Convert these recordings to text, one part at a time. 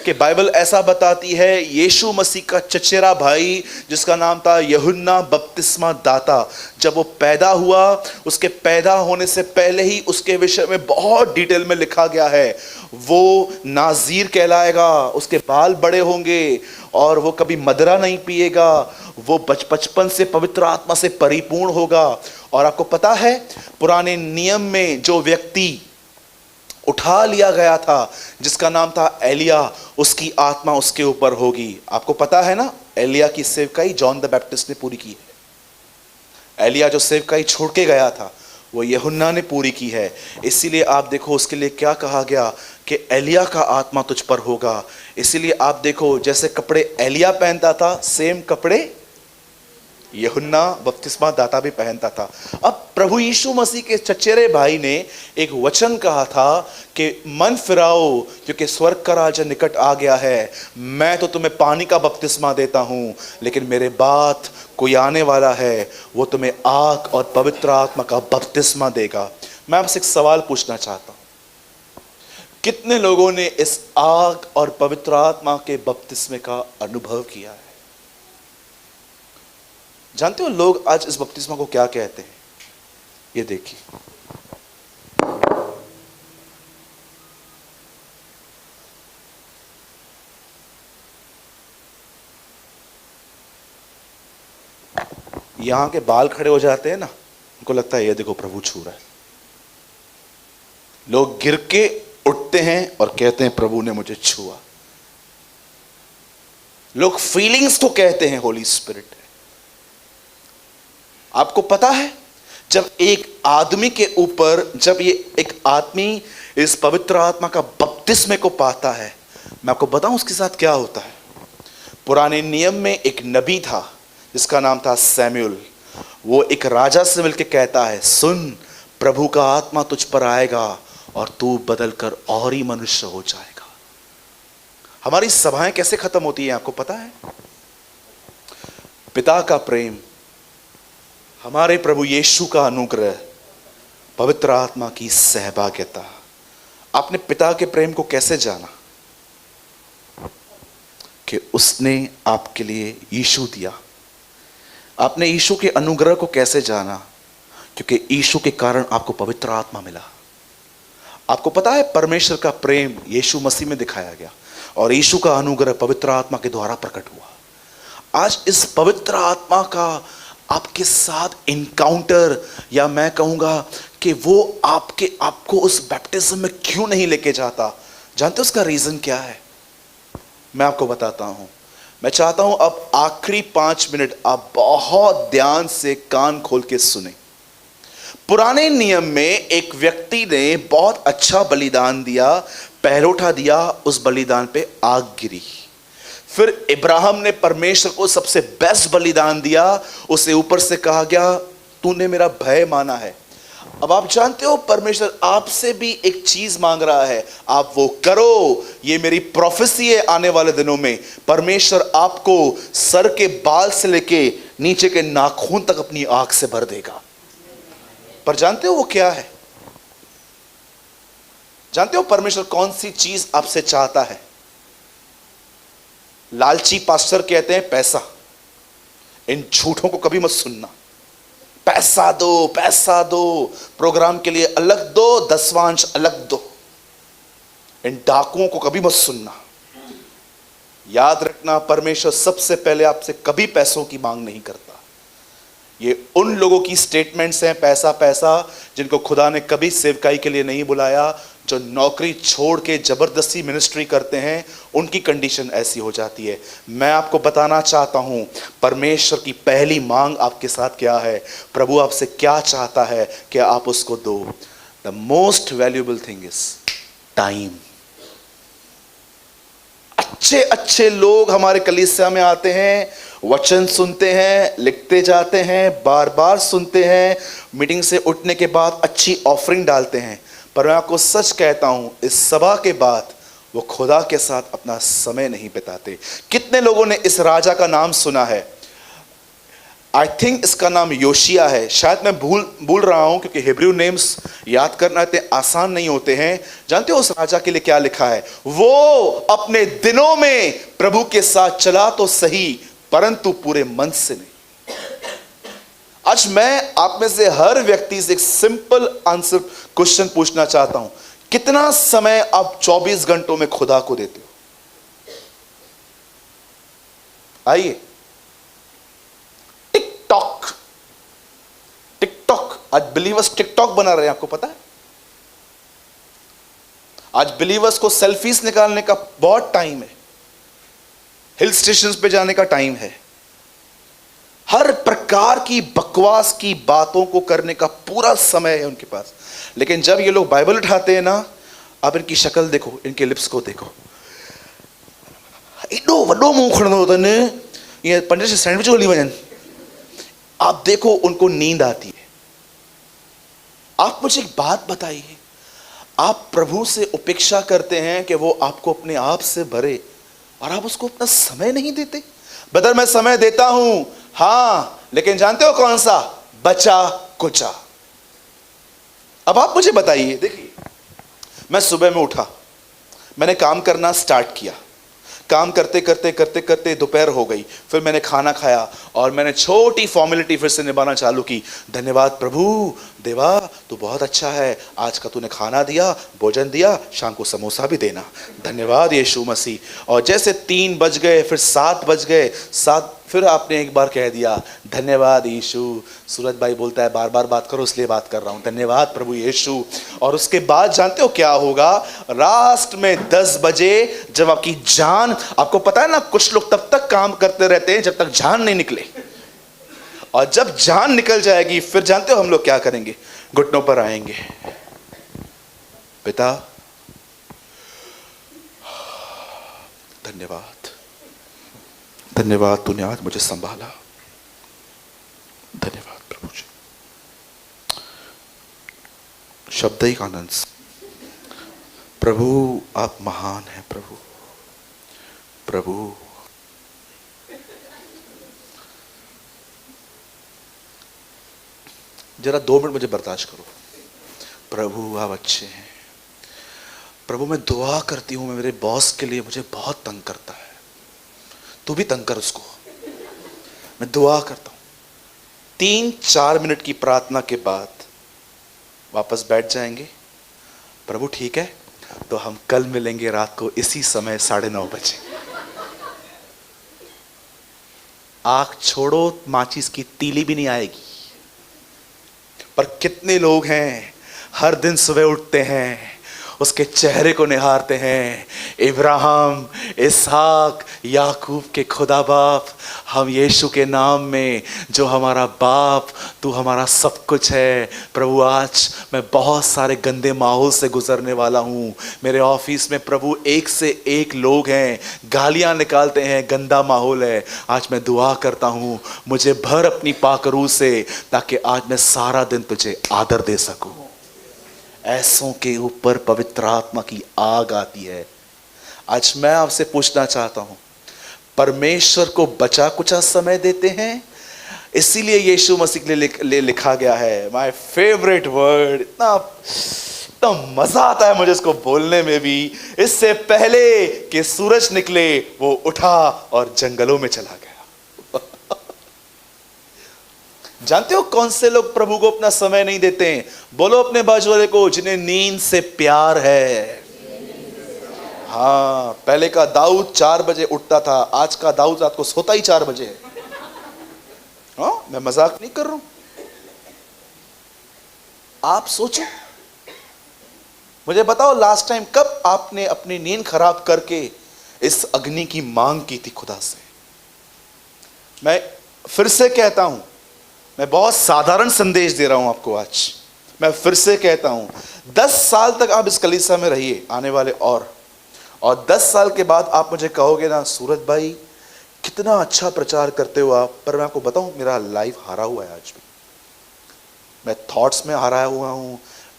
कि बाइबल ऐसा बताती है यीशु मसीह का चचेरा भाई जिसका नाम था यूहन्ना बपतिस्मा दाता, जब वो पैदा हुआ, उसके पैदा होने से पहले ही उसके विषय में बहुत डिटेल में लिखा गया है। वो नाज़ीर कहलाएगा, उसके बाल बड़े होंगे और वो कभी मदिरा नहीं पिएगा, वो बचपन से पवित्र आत्मा से परिपूर्ण होगा। और आपको पता है पुराने नियम में जो व्यक्ति उठा लिया गया था जिसका नाम था एलिया, उसकी आत्मा उसके ऊपर होगी। आपको पता है ना, एलिया की सेवकाई जॉन द बैप्टिस्ट ने पूरी की है। एलिया जो सेवकाई छोड़ के गया था वो यूहन्ना ने पूरी की है। इसीलिए आप देखो उसके लिए क्या कहा गया कि एलिया का आत्मा तुझ पर होगा। इसीलिए आप देखो जैसे कपड़े एलिया पहनता था, सेम कपड़े यूहन्ना बपतिस्मा दाता भी पहनता था। अब प्रभु यीशु मसीह के चचेरे भाई ने एक वचन कहा था कि मन फिराओ क्योंकि स्वर्ग का राज्य निकट आ गया है। मैं तो तुम्हें पानी का बपतिस्मा देता हूं, लेकिन मेरे बाद कोई आने वाला है, वो तुम्हें आग और पवित्र आत्मा का बपतिस्मा देगा। मैं आपसे एक सवाल पूछना चाहता हूं, कितने लोगों ने इस आग और पवित्र आत्मा के बपतिस्मे का अनुभव किया है? जानते हो लोग आज इस बपतिस्मा को क्या कहते हैं? ये देखिए, यहां के बाल खड़े हो जाते हैं ना, उनको लगता है ये देखो प्रभु छू रहा है। लोग गिर के उठते हैं और कहते हैं प्रभु ने मुझे छुआ। लोग फीलिंग्स को कहते हैं होली स्पिरिट। आपको पता है जब एक आदमी के ऊपर, जब ये एक आदमी इस पवित्र आत्मा का बपतिस्मे को पाता है, मैं आपको बताऊं उसके साथ क्या होता है। पुराने नियम में एक नबी था जिसका नाम था सैमुएल। वो एक राजा से मिलकर कहता है, सुन प्रभु का आत्मा तुझ पर आएगा और तू बदलकर और ही मनुष्य हो जाएगा। हमारी सभाएं कैसे खत्म होती हैं आपको पता है? पिता का प्रेम, हमारे प्रभु यीशु का अनुग्रह, पवित्र आत्मा की सहभागिता। आपने पिता के प्रेम को कैसे जाना? कि उसने आपके लिए यीशु दिया। आपने यीशु के अनुग्रह को कैसे जाना? क्योंकि यीशु के कारण आपको पवित्र आत्मा मिला। आपको पता है परमेश्वर का प्रेम यीशु मसीह में दिखाया गया और यीशु का अनुग्रह पवित्र आत्मा के द्वारा प्रकट हुआ। आज इस पवित्र आत्मा का आपके साथ इनकाउंटर, या मैं कहूंगा कि वो आपको उस बैप्टिज्म में क्यों नहीं लेके जाता? जानते हो उसका रीजन क्या है? मैं आपको बताता हूं। मैं चाहता हूं अब आखिरी 5 मिनट आप बहुत ध्यान से कान खोल के सुने। पुराने नियम में एक व्यक्ति ने बहुत अच्छा बलिदान दिया, पहलौठा दिया, उस बलिदान पे आग गिरी। फिर इब्राहिम ने परमेश्वर को सबसे बेस्ट बलिदान दिया, उसे ऊपर से कहा गया तूने मेरा भय माना है। अब आप जानते हो परमेश्वर आपसे भी एक चीज मांग रहा है, आप वो करो। ये मेरी प्रोफेसी है, आने वाले दिनों में परमेश्वर आपको सर के बाल से लेके नीचे के नाखून तक अपनी आग से भर देगा। पर जानते हो वो क्या है? जानते हो परमेश्वर कौन सी चीज आपसे चाहता है? लालची पास्टर कहते हैं पैसा। इन झूठों को कभी मत सुनना। पैसा दो, पैसा दो, प्रोग्राम के लिए अलग दो, दसवांश अलग दो। इन डाकुओं को कभी मत सुनना। याद रखना परमेश्वर सबसे पहले आपसे कभी पैसों की मांग नहीं करता। ये उन लोगों की स्टेटमेंट्स हैं पैसा पैसा, जिनको खुदा ने कभी सेवकाई के लिए नहीं बुलाया, जो नौकरी छोड़ के जबरदस्ती मिनिस्ट्री करते हैं, उनकी कंडीशन ऐसी हो जाती है। मैं आपको बताना चाहता हूं परमेश्वर की पहली मांग आपके साथ क्या है, प्रभु आपसे क्या चाहता है कि आप उसको दो। The most valuable thing is time. अच्छे अच्छे लोग हमारे कलीसिया में आते हैं, वचन सुनते हैं, लिखते जाते हैं, बार बार सुनते हैं, मीटिंग से उठने के बाद अच्छी ऑफरिंग डालते हैं, पर मैं आपको सच कहता हूं इस सभा के बाद वो खुदा के साथ अपना समय नहीं बिताते। कितने लोगों ने इस राजा का नाम सुना है? आई थिंक इसका नाम योशिया है, शायद मैं भूल रहा हूं क्योंकि हिब्रू नेम्स याद करना इतने आसान नहीं होते हैं। जानते हो उस राजा के लिए क्या लिखा है? वो अपने दिनों में प्रभु के साथ चला तो सही, परंतु पूरे मन से नहीं। आज मैं आप में से हर व्यक्ति से एक सिंपल आंसर क्वेश्चन पूछना चाहता हूं, कितना समय आप 24 घंटों में खुदा को देते हो? आइए, टिकटॉक आज बिलीवर्स टिकटॉक बना रहे हैं, आपको पता है? आज बिलीवर्स को सेल्फीज निकालने का बहुत टाइम है, हिल स्टेशंस पे जाने का टाइम है, हर प्रकार की बकवास की बातों को करने का पूरा समय है उनके पास। लेकिन जब ये लोग बाइबल उठाते हैं ना, आप इनकी शक्ल देखो, इनके लिप्स को देखो, एडो वडो मुंह खड़नो होता ने, ये पंडित से सैंडविच वाली वजन, आप देखो उनको नींद आती है। आप मुझे एक बात बताइए, आप प्रभु से अपेक्षा करते हैं कि वो आपको अपने आप से भरे और आप उसको अपना समय नहीं देते? बदर मैं समय देता हूं, हाँ, लेकिन जानते हो कौन सा? बचा कुचा। अब आप मुझे बताइए, देखिए मैं सुबह में उठा, मैंने काम करना स्टार्ट किया, काम करते करते करते करते दोपहर हो गई, फिर मैंने खाना खाया और मैंने छोटी फॉर्मेलिटी फिर से निभाना चालू की। धन्यवाद प्रभु, देवा तू बहुत अच्छा है, आज का तूने खाना दिया, भोजन दिया, शाम को समोसा भी देना, धन्यवाद यीशु मसीह। और जैसे 3 बज गए, फिर 7 बज गए, 7 फिर आपने एक बार कह दिया, धन्यवाद यीशु। सूरज भाई बोलता है बार बार बात करो, इसलिए बात कर रहा हूं, धन्यवाद प्रभु यीशु। और उसके बाद जानते हो क्या होगा? लास्ट में 10 बजे जब आपकी जान, आपको पता है ना, कुछ लोग तब तक काम करते रहते हैं जब तक जान नहीं निकले, और जब जान निकल जाएगी फिर जानते हो हम लोग क्या करेंगे? घुटनों पर आएंगे, पिता धन्यवाद, धन्यवाद तूने आज मुझे संभाला, धन्यवाद प्रभु जी। शब्द ही आनंद, प्रभु आप महान हैं, प्रभु प्रभु। जरा 2 मिनट मुझे बर्दाश्त करो। प्रभु आप अच्छे हैं। प्रभु मैं दुआ करती हूं, मैं मेरे बॉस के लिए मुझे बहुत तंग करता है, तू भी तंग कर उसको। मैं दुआ करता हूं। 3-4 मिनट की प्रार्थना के बाद वापस बैठ जाएंगे। प्रभु ठीक है, तो हम कल मिलेंगे रात को इसी समय 9:30 बजे। आंख छोड़ो, माचिस की तीली भी नहीं आएगी। पर कितने लोग हैं हर दिन सुबह उठते हैं, उसके चेहरे को निहारते हैं, इब्राहिम, इसहाक, याकूब के खुदा बाप, हम यीशु के नाम में जो हमारा बाप, तू हमारा सब कुछ है। प्रभु आज मैं बहुत सारे गंदे माहौल से गुजरने वाला हूँ। मेरे ऑफिस में प्रभु एक से एक लोग हैं, गालियाँ निकालते हैं, गंदा माहौल है। आज मैं दुआ करता हूँ, मुझे भर अपनी पाक रूह से, ताकि आज मैं सारा दिन तुझे आदर दे सकूँ। ऐसों के ऊपर पवित्र आत्मा की आग आती है। आज मैं आपसे पूछना चाहता हूं, परमेश्वर को बचा कुचा समय देते हैं? इसीलिए यीशु मसीह के लिए लिखा गया है, माय फेवरेट वर्ड, इतना मजा आता है मुझे इसको बोलने में भी। इससे पहले कि सूरज निकले वो उठा और जंगलों में चला गया। जानते हो कौन से लोग प्रभु को अपना समय नहीं देते हैं? बोलो अपने बाजू वाले को, जिन्हें नींद से प्यार है। हाँ, पहले का दाऊद 4 बजे उठता था, आज का दाऊद रात को सोता ही 4 बजे है। हाँ, मैं मजाक नहीं कर रहा हूं। आप सोचो, मुझे बताओ लास्ट टाइम कब आपने अपनी नींद खराब करके इस अग्नि की मांग की थी खुदा से? मैं फिर से कहता हूं, मैं बहुत साधारण संदेश दे रहा हूं आपको आज। मैं फिर से कहता हूं, 10 साल तक आप इस कलीसिया में रहिए आने वाले, और 10 साल के बाद आप मुझे कहोगे ना, सूरज भाई कितना अच्छा प्रचार करते हो आप, पर मैं आपको बताऊं मेरा लाइफ हारा हुआ है आज भी। मैं थॉट्स में हारा हुआ हूं,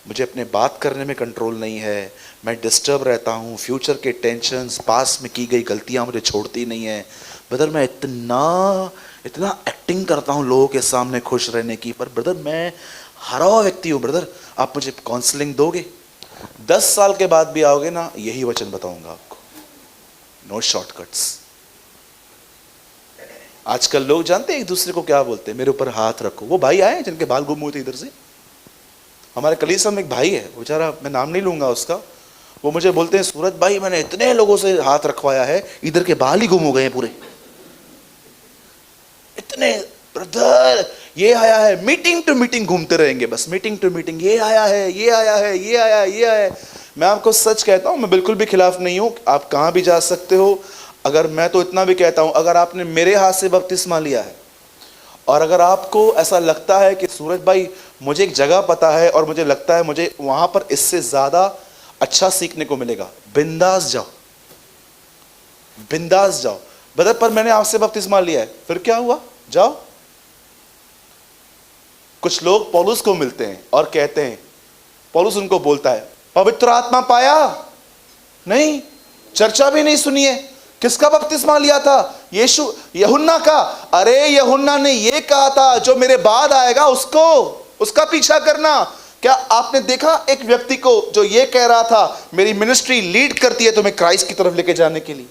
मुझे अपने बात करने में कंट्रोल नहीं है, मैं डिस्टर्ब रहता हूं, फ्यूचर के टेंशन्स, पास्ट में की गई गलतियां मुझे छोड़ती नहीं है। बदर मैं इतना इतना एक्टिंग करता हूं लोगों के सामने खुश रहने की, पर ब्रदर मैं हारा हुआ व्यक्ति हूं। ब्रदर आप मुझे काउंसलिंग दोगे? 10 साल के बाद भी आओगे ना, यही वचन बताऊंगा आपको, नो शॉर्टकट्स। आजकल लोग जानते हैं एक दूसरे को क्या बोलते हैं, मेरे ऊपर हाथ रखो। वो भाई आए जिनके बाल गुम हुए थे इधर से, हमारे कलीसिया में एक भाई है, बेचारा, मैं नाम नहीं लूंगा उसका, वो मुझे बोलते हैं सूरज भाई मैंने इतने लोगों से हाथ रखवाया है, इधर के बाल ही गुम हो गए हैं पूरे। इतने ब्रदर, ये आया है, मीटिंग टू मीटिंग घूमते रहेंगे बस, मीटिंग टू मीटिंग, ये आया है, ये आया है, ये आया, ये आया है। मैं आपको सच कहता हूं, मैं बिल्कुल भी खिलाफ नहीं हूं, आप कहां भी जा सकते हो। अगर मैं तो इतना भी कहता हूं, अगर आपने मेरे हाथ से बपतिस्मा लिया है और अगर आपको ऐसा लगता है कि सूरज भाई मुझे एक जगह पता है और मुझे लगता है मुझे वहां पर इससे ज्यादा अच्छा सीखने को मिलेगा, बिंदास जाओ, बिंदास जाओ। ब्रदर पर मैंने आपसे बपतिस्मा लिया है, फिर क्या हुआ? जाओ। कुछ लोग पौलुस को मिलते हैं और कहते हैं, पौलुस उनको बोलता है पवित्र आत्मा पाया नहीं, चर्चा भी नहीं सुनी है। किसका बपतिस्मा लिया था? यीशु, यूहन्ना का। अरे यूहन्ना ने ये कहा था जो मेरे बाद आएगा उसको, उसका पीछा करना। क्या आपने देखा एक व्यक्ति को जो ये कह रहा था मेरी मिनिस्ट्री लीड करती है तुम्हें क्राइस्ट की तरफ लेके जाने के लिए?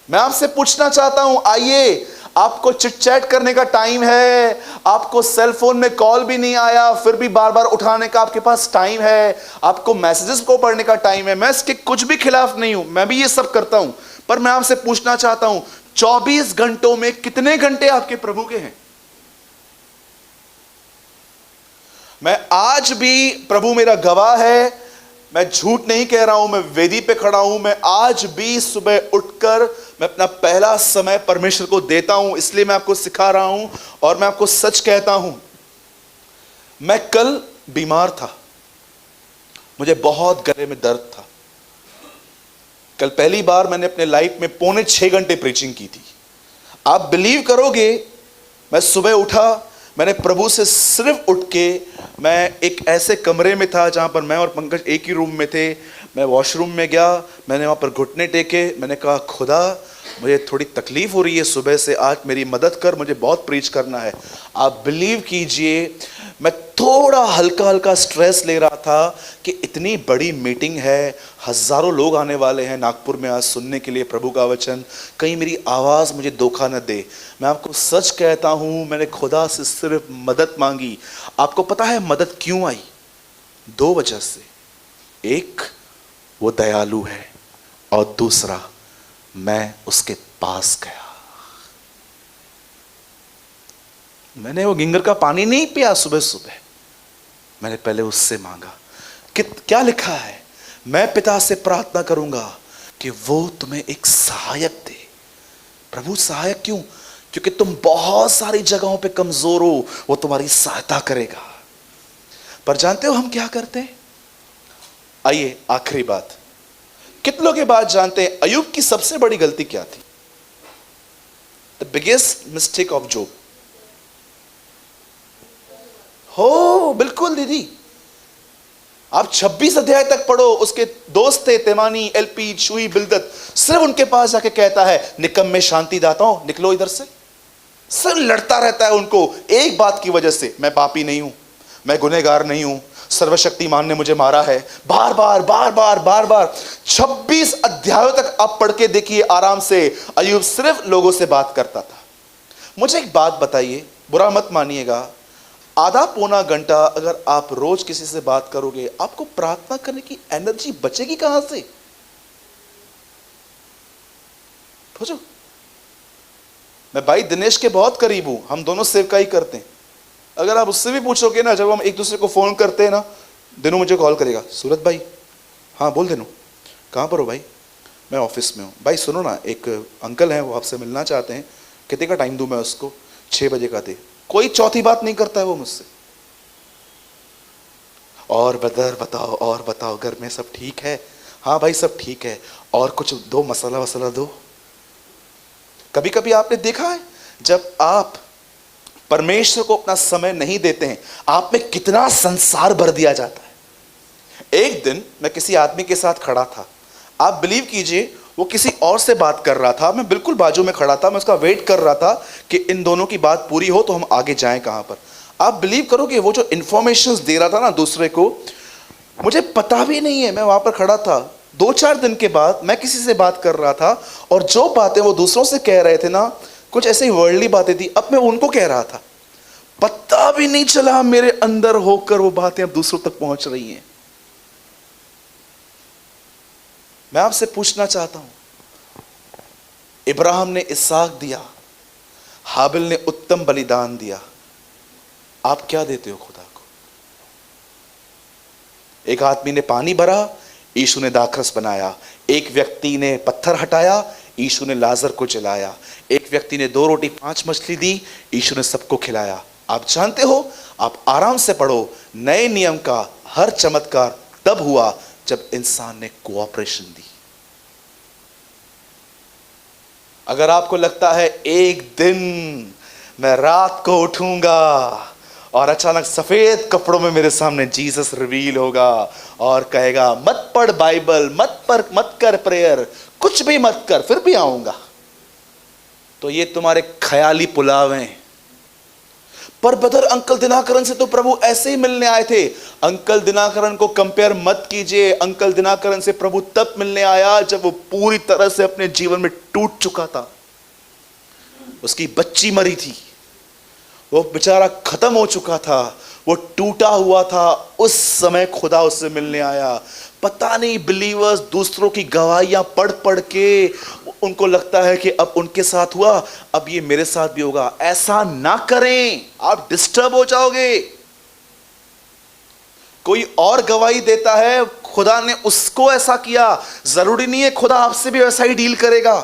मैं आपसे पूछना चाहता हूं, आइए, आपको चिट चैट करने का टाइम है, आपको सेल फोन में कॉल भी नहीं आया फिर भी बार बार उठाने का आपके पास टाइम है, आपको मैसेजेस को पढ़ने का टाइम है। मैं इसके कुछ भी खिलाफ नहीं हूं, मैं भी ये सब करता हूं, पर मैं आपसे पूछना चाहता हूं 24 घंटों में कितने घंटे आपके प्रभु के हैं? मैं आज भी, प्रभु मेरा गवाह है, मैं झूठ नहीं कह रहा हूं, मैं वेदी पे खड़ा हूं, मैं आज भी सुबह उठकर मैं अपना पहला समय परमेश्वर को देता हूं। इसलिए मैं आपको सिखा रहा हूं और मैं आपको सच कहता हूं, मैं कल बीमार था, मुझे बहुत गले में दर्द था। कल पहली बार मैंने अपने लाइफ में 5.25 घंटे प्रीचिंग की थी। आप बिलीव करोगे, मैं सुबह उठा, मैंने प्रभु से सिर्फ उठ के, मैं एक ऐसे कमरे में था जहाँ पर मैं और पंकज एक ही रूम में थे, मैं वॉशरूम में गया, मैंने वहाँ पर घुटने टेके, मैंने कहा खुदा मुझे थोड़ी तकलीफ हो रही है सुबह से, आज मेरी मदद कर, मुझे बहुत प्रीच करना है। आप बिलीव कीजिए, मैं थोड़ा हल्का हल्का स्ट्रेस ले रहा था कि इतनी बड़ी मीटिंग है, हजारों लोग आने वाले हैं नागपुर में आज सुनने के लिए प्रभु का वचन, कहीं मेरी आवाज़ मुझे धोखा न दे। मैं आपको सच कहता हूँ, मैंने खुदा से सिर्फ मदद मांगी। आपको पता है मदद क्यों आई? 2 वजह से। एक, वो दयालु है, और दूसरा, मैं उसके पास गया। मैंने वो गिंगर का पानी नहीं पिया सुबह सुबह, मैंने पहले उससे मांगा। क्या लिखा है? मैं पिता से प्रार्थना करूंगा कि वो तुम्हें एक सहायक दे। प्रभु सहायक क्यों? क्योंकि तुम बहुत सारी जगहों पे कमजोर हो, वो तुम्हारी सहायता करेगा। पर जानते हो हम क्या करते हैं? आइए आखिरी बात, कितनों के बाद जानते हैं अय्यूब की सबसे बड़ी गलती क्या थी? The biggest mistake of job. हो बिल्कुल दीदी, आप 26 अध्याय तक पढ़ो। उसके दोस्त थे तेमानी, एलपी, चुई, बिलदत, सिर्फ उनके पास जाके कहता है निकम्मे शांति दाताओं निकलो इधर से। सिर्फ लड़ता रहता है उनको एक बात की वजह से, मैं पापी नहीं हूं, मैं गुनहगार नहीं हूं, सर्वशक्तिमान ने मुझे मारा है। बार बार बार बार बार बार 26 अध्यायों तक आप पढ़ के देखिए आराम से, अय्यूब सिर्फ लोगों से बात करता था। मुझे एक बात बताइए, बुरा मत मानिएगा, आधा पौना घंटा अगर आप रोज किसी से बात करोगे, आपको प्रार्थना करने की एनर्जी बचेगी कहां से? पूछो। मैं भाई दिनेश के बहुत करीब हूं, हम दोनों सेवकाई करते हैं। अगर आप उससे भी पूछोगे ना, जब हम एक दूसरे को फोन करते हैं ना, दिनों मुझे कॉल करेगा, सूरत भाई, हाँ बोल दिनों, कहाँ पर हो भाई? मैं ऑफिस में हूँ। भाई सुनो ना, एक अंकल हैं वो आपसे मिलना चाहते हैं, कितने का टाइम दूं मैं उसको? 6 बजे का दे। कोई चौथी बात नहीं करता है वो मुझसे। और बदर बताओ, और बताओ, घर में सब ठीक है? हाँ भाई सब ठीक है, और कुछ दो, मसाला वसाला दो। कभी कभी आपने देखा है जब आप परमेश्वर को अपना समय नहीं देते हैं, आप में कितना संसार भर दिया जाता है। एक दिन मैं किसी आदमी के साथ खड़ा था, आप बिलीव कीजिए वो किसी और से बात कर रहा था, मैं बिल्कुल बाजू में खड़ा था, मैं उसका वेट कर रहा था कि इन दोनों की बात पूरी हो तो हम आगे जाएं कहाँ पर। आप बिलीव करोगे वो जो इंफॉर्मेशंस दे रहा था ना दूसरे को, मुझे पता भी नहीं है, मैं वहाँ पर खड़ा था। 2-4 दिन के बाद मैं किसी से बात कर रहा था और जो बातें वो दूसरों से कह रहे थे ना, कुछ ऐसे ही वर्ल्डली बातें थी, अब मैं उनको कह रहा था। पता भी नहीं चला मेरे अंदर होकर वो बातें अब दूसरों तक पहुंच रही हैं। मैं आपसे पूछना चाहता हूं, इब्राहिम ने इसहाक दिया, हाबिल ने उत्तम बलिदान दिया, आप क्या देते हो खुदा को? एक आदमी ने पानी भरा, यीशु ने दाखरस बनाया। एक व्यक्ति ने पत्थर हटाया, यीशु ने लाजर को जलाया। एक व्यक्ति ने 2 रोटी 5 मछली दी, यीशु ने सबको खिलाया। आप जानते हो, आप आराम से पढ़ो, नए नियम का हर चमत्कार तब हुआ जब इंसान ने कोऑपरेशन दी। अगर आपको लगता है एक दिन मैं रात को उठूंगा और अचानक सफेद कपड़ों में मेरे सामने जीसस रिवील होगा और कहेगा मत पढ़ बाइबल, मत कर प्रेयर, कुछ भी मत कर, फिर भी आऊंगा, तो ये तुम्हारे ख्याली पुलाव हैं। पर ब्रदर अंकल दिनाकरन से तो प्रभु ऐसे ही मिलने आए थे। अंकल दिनाकरन को कंपेयर मत कीजिए। अंकल दिनाकरन से प्रभु तब मिलने आया जब वो पूरी तरह से अपने जीवन में टूट चुका था। उसकी बच्ची मरी थी, वो बेचारा खत्म हो चुका था, वो टूटा हुआ था। उस समय खुदा उससे मिलने आया। पता नहीं बिलीवर्स दूसरों की गवाहियां पढ़ पढ़ के उनको लगता है कि अब उनके साथ हुआ, अब ये मेरे साथ भी होगा। ऐसा ना करें, आप डिस्टर्ब हो जाओगे। कोई और गवाही देता है, खुदा ने उसको ऐसा किया, जरूरी नहीं है खुदा आपसे भी वैसा ही डील करेगा।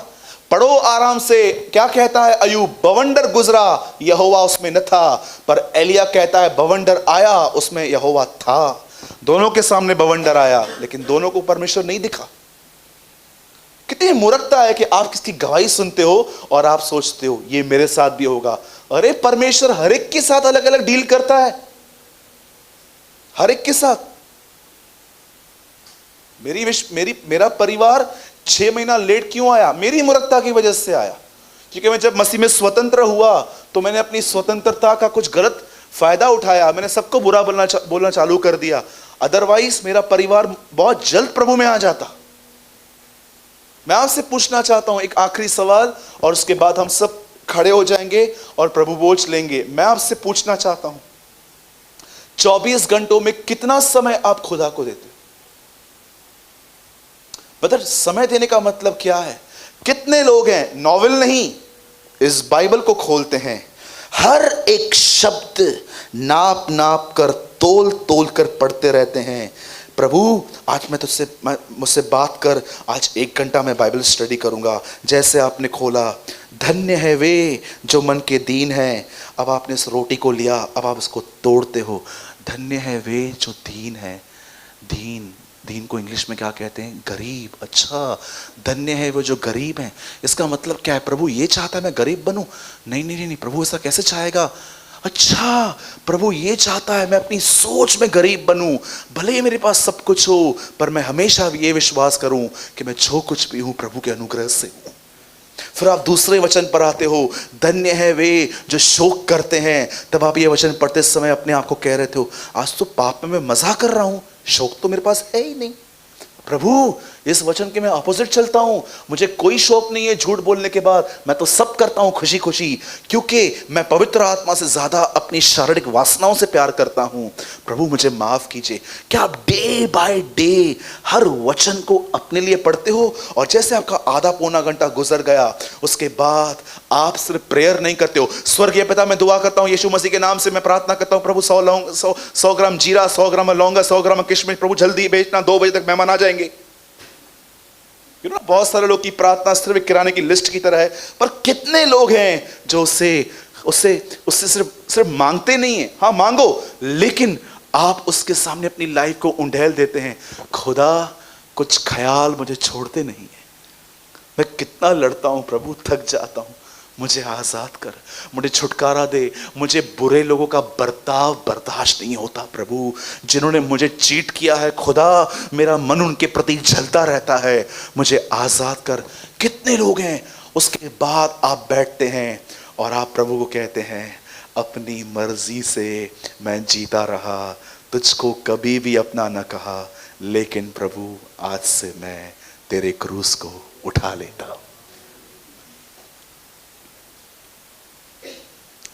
पढ़ो आराम से। क्या कहता है अयूब? बवंडर गुजरा, यहोवा उसमें न था। पर एलिया कहता है बवंडर आया, उसमें यहोवा था। दोनों के सामने बवंडर आया, लेकिन दोनों को परमेश्वर नहीं दिखा। कितनी मूर्खता है कि आप किसकी गवाही सुनते हो और आप सोचते हो ये मेरे साथ भी होगा। अरे परमेश्वर हर एक के साथ अलग अलग डील करता है, हर एक के साथ। मेरा परिवार 6 महीना लेट क्यों आया? मेरी मूर्खता की वजह से आया। क्योंकि मैं जब मसीह में स्वतंत्र हुआ तो मैंने अपनी स्वतंत्रता का कुछ गलत फायदा उठाया, मैंने सबको बुरा बोलना चालू कर दिया। अदरवाइज मेरा परिवार बहुत जल्द प्रभु में आ जाता। मैं आपसे पूछना चाहता हूं एक आखिरी सवाल, और उसके बाद हम सब खड़े हो जाएंगे और प्रभु बोझ लेंगे। मैं आपसे पूछना चाहता हूं 24 घंटों में कितना समय आप खुदा को देते हो? बदर समय देने का मतलब क्या है? कितने लोग हैं नॉवेल नहीं, इस बाइबल को खोलते हैं, हर एक शब्द नाप नाप कर तोल तोल कर पढ़ते रहते हैं। प्रभु आज मुझसे बात कर, आज 1 घंटा मैं बाइबल स्टडी करूंगा। जैसे आपने खोला, धन्य है वे जो मन के दीन हैं। अब आपने इस रोटी को लिया, अब आप इसको तोड़ते हो। धन्य है वे जो दीन है। दीन को इंग्लिश में क्या कहते हैं? गरीब। अच्छा, धन्य है वो जो गरीब हैं। इसका मतलब क्या है? प्रभु ये चाहता है मैं गरीब बनूं? नहीं नहीं नहीं, प्रभु ऐसा कैसे चाहेगा? अच्छा, प्रभु ये चाहता है मैं अपनी सोच में गरीब बनूं, भले ही मेरे पास सब कुछ हो, पर मैं हमेशा ये विश्वास करूं कि मैं जो कुछ भी हूं प्रभु के अनुग्रह से हूं। फिर आप दूसरे वचन पर आते हो, धन्य है वे जो शोक करते हैं। तब आप ये वचन पढ़ते समय अपने आप को कह रहे थे, आज तो पाप में मैं मजा कर रहा हूं, शौक तो मेरे पास है ही नहीं। प्रभु इस वचन के मैं अपोजिट चलता हूं, मुझे कोई शौक नहीं है झूठ बोलने के बाद, मैं तो सब करता हूं खुशी खुशी, क्योंकि मैं पवित्र आत्मा से ज्यादा अपनी शारीरिक वासनाओं से प्यार करता हूं। प्रभु मुझे माफ कीजिए। क्या आप डे बाय डे हर वचन को अपने लिए पढ़ते हो? और जैसे आपका आधा पौना घंटा गुजर गया, उसके बाद आप सिर्फ प्रेयर नहीं करते हो। स्वर्गीय पिता, मैं दुआ करता हूं यीशु मसीह के नाम से मैं प्रार्थना करता हूं प्रभु, 100 ग्राम जीरा, 100 ग्राम लौंगा, 100 ग्राम किशमिश, प्रभु जल्दी भेजना, 2 बजे तक मेहमान आ जाएंगे। बहुत सारे लोग की प्रार्थना सिर्फ एक किराने की लिस्ट की तरह है, पर कितने लोग हैं जो उससे सिर्फ मांगते नहीं है। हाँ मांगो, लेकिन आप उसके सामने अपनी लाइफ को उंडेल देते हैं। खुदा कुछ ख्याल मुझे छोड़ते नहीं है। मैं कितना लड़ता हूं प्रभु, थक जाता हूं, मुझे आजाद कर, मुझे छुटकारा दे। मुझे बुरे लोगों का बर्ताव बर्दाश्त नहीं होता प्रभु, जिन्होंने मुझे चीट किया है खुदा, मेरा मन उनके प्रति जलता रहता है। मुझे आजाद कर। कितने लोग हैं, उसके बाद आप बैठते हैं और आप प्रभु को कहते हैं, अपनी मर्जी से मैं जीता रहा, तुझको कभी भी अपना न कहा, लेकिन प्रभु आज से मैं तेरे क्रूस को उठा लेता हूं।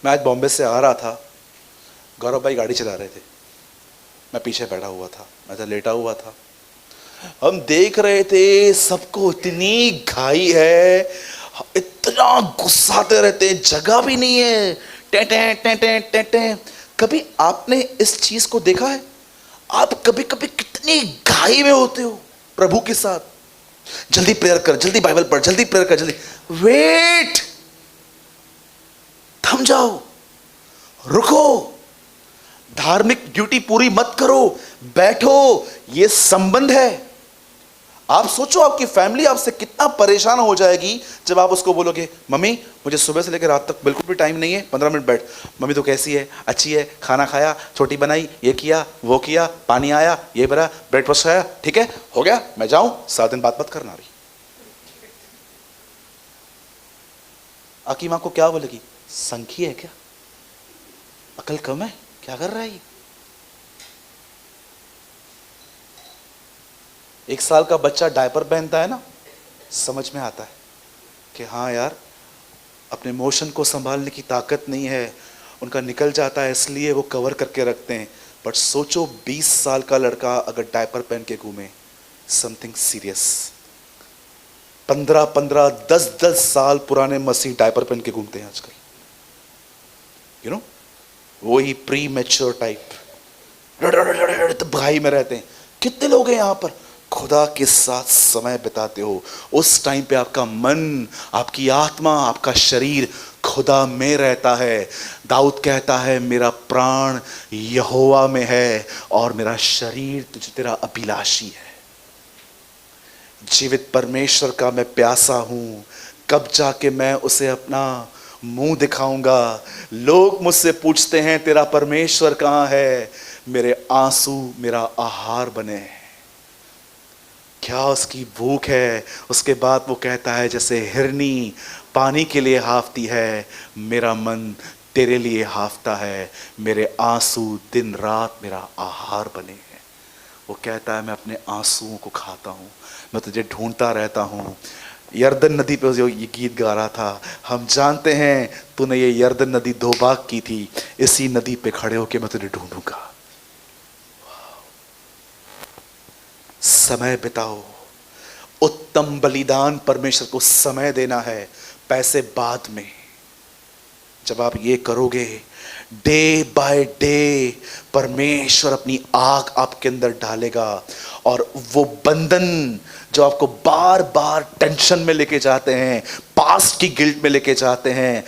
मैं आज बॉम्बे से आ रहा था, गौरव भाई गाड़ी चला रहे थे, मैं पीछे बैठा हुआ था, मैं तो लेटा हुआ था। हम देख रहे थे सबको इतनी घाई है, इतना गुस्साते रहते हैं, जगह भी नहीं है, टें टें टें टें टें। कभी आपने इस चीज को देखा है? आप कभी कभी कितनी घाई में होते हो प्रभु के साथ, जल्दी प्रेयर कर, जल्दी बाइबल पढ़, जल्दी प्रेयर कर, जल्दी। वेट, थम जाओ, रुको, धार्मिक ड्यूटी पूरी मत करो, बैठो, ये संबंध है। आप सोचो आपकी फैमिली आपसे कितना परेशान हो जाएगी जब आप उसको बोलोगे, मम्मी मुझे सुबह से लेकर रात तक बिल्कुल भी टाइम नहीं है, 15 मिनट बैठ। मम्मी तो कैसी है? अच्छी है, खाना खाया, छोटी बनाई, ये किया, वो किया, पानी आया, ये भरा, ब्रेकफास्ट खाया, ठीक है, हो गया, मैं जाऊं, 7 दिन बात मत करना रही। आपकी मां को क्या बोलेगी? संखी है क्या? अकल कम है क्या? कर रहा है ये? 1 साल का बच्चा डायपर पहनता है ना, समझ में आता है कि हाँ यार, अपने इमोशन को संभालने की ताकत नहीं है, उनका निकल जाता है, इसलिए वो कवर करके रखते हैं। बट सोचो 20 साल का लड़का अगर डायपर पहन के घूमे, समथिंग सीरियस। 15-15, 10-10 साल पुराने मसीह डायपर पहन के घूमते हैं आजकल, यू नो, वही प्री मैच्योर टाइप, भाई में रहते हैं। कितने लोग हैं यहां पर खुदा के साथ समय बिताते हो? उस टाइम पे आपका मन, आपकी आत्मा, आपका शरीर खुदा में रहता है। दाऊद कहता है, मेरा प्राण यहोवा में है और मेरा शरीर तुझ तेरा अभिलाषी है। जीवित परमेश्वर का मैं प्यासा हूं, कब जाके मैं उसे अपना मुंह दिखाऊंगा। लोग मुझसे पूछते हैं, तेरा परमेश्वर कहां है? मेरे आंसू मेरा आहार बने। क्या उसकी भूख है? उसके बाद वो कहता है, जैसे हिरनी पानी के लिए हाफती है, मेरा मन तेरे लिए हाफता है, मेरे आंसू दिन रात मेरा आहार बने हैं। वो कहता है, मैं अपने आंसुओं को खाता हूँ, मैं तुझे ढूंढता रहता हूँ। यर्दन नदी पे जो ये गीत गा रहा था, हम जानते हैं तूने ये यर्दन नदी 2 भाग की थी, इसी नदी पे खड़े होके मैं तुझे ढूंढूंगा। समय बिताओ। उत्तम बलिदान परमेश्वर को समय देना है, पैसे बाद में। जब आप ये करोगे, डे बाय डे परमेश्वर अपनी आग आपके अंदर डालेगा, और वो बंधन जो आपको बार बार टेंशन में लेके जाते हैं, पास्ट की गिल्ट में लेके जाते हैं,